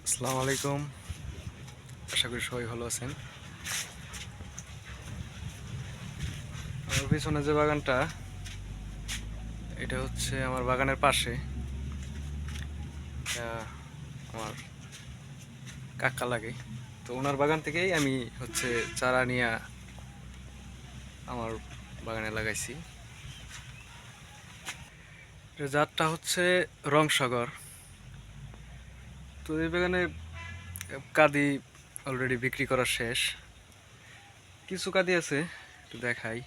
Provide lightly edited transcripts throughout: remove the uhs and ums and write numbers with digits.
আসসালামু আলাইকুম। আশা করি সবাই ভালো আছেন। আমার পিছনে যে বাগানটা, এটা হচ্ছে আমার বাগানের পাশে। এটা আমার কাকা লাগে, তো ওনার বাগান থেকেই আমি হচ্ছে চারা নিয়ে আমার বাগানে লাগাইছি। এটা জাতটা হচ্ছে রংসাগর। তো এই বাগানে কাদি অলরেডি বিক্রি করা শেষ, কিছু কাদি আছে, একটু দেখাই।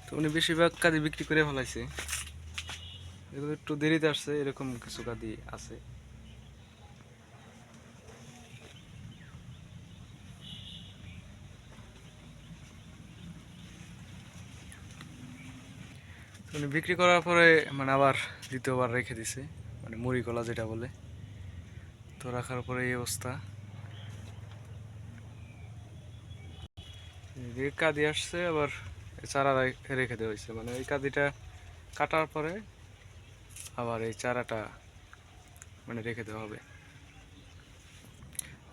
তো উনি বেশিরভাগ কাদি বিক্রি করে ফেলাইছে, এগুলো একটু দেরিতে আসছে, এরকম কিছু কাদি আছে। উনি বিক্রি করার পরে মানে আবার দ্বিতীয়বার রেখে দিছে, মানে মুড়ি কলা যেটা বলে। তো রাখার পরে এই অবস্থা। যে কাদি আসছে আবার চারা রেখে দেওয়া হয়েছে, মানে এই কাদিটা কাটার পরে আবার এই চারাটা মানে রেখে দেওয়া হবে।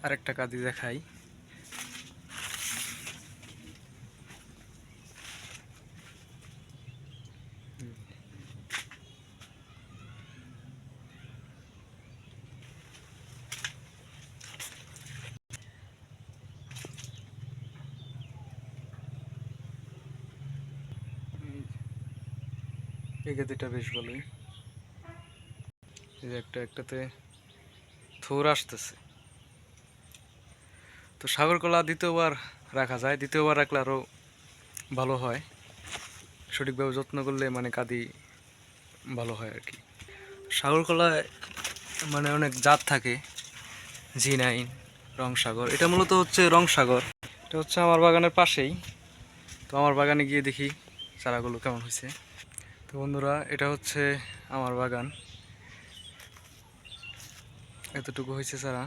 আরেকটা কাদি দেখাই। এই কাদিটা বেশ ভালোই, এই যে একটাতে থোর আসতেছে। তো সাগর কলা দ্বিতীয়বার রাখা যায়, দ্বিতীয়বার রাখলে আরও ভালো হয়, সঠিকভাবে যত্ন করলে মানে কাদি ভালো হয় আর কি। সাগর কলায় মানে অনেক জাত থাকে, জি9, রংসাগর। এটা মূলত হচ্ছে রংসাগর। এটা হচ্ছে আমার বাগানের পাশেই। তো আমার বাগানে গিয়ে দেখি চারাগুলো কেমন হয়েছে। তো বন্ধুরা, এটা হচ্ছে আমার বাগান, এতটুকু হয়েছে চারা।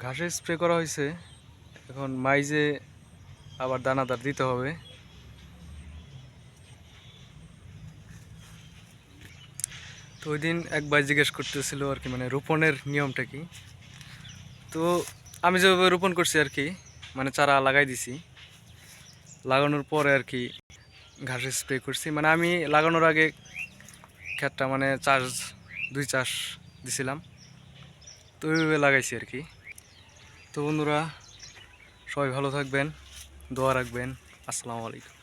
ঘাসে স্প্রে করা হয়েছে, এখন মাইজে আবার দানাদার দিতে হবে। তো ওই দিন এক ভাই জিজ্ঞেস করতেছিল আর কি, মানে রোপণের নিয়মটা কি। তো আমি যেভাবে রোপণ করছি আর কি, মানে চারা লাগাই দিছি, লাগানোর পরে আর কি ঘাসে স্প্রে করছি। মানে আমি লাগানোর আগে ক্ষেতটা মানে দুই চাষ দিছিলাম, তো ওইভাবে লাগাইছি আর কি। তো বন্ধুরা, সবাই ভালো থাকবেন, দোয়া রাখবেন। আসসালামু আলাইকুম।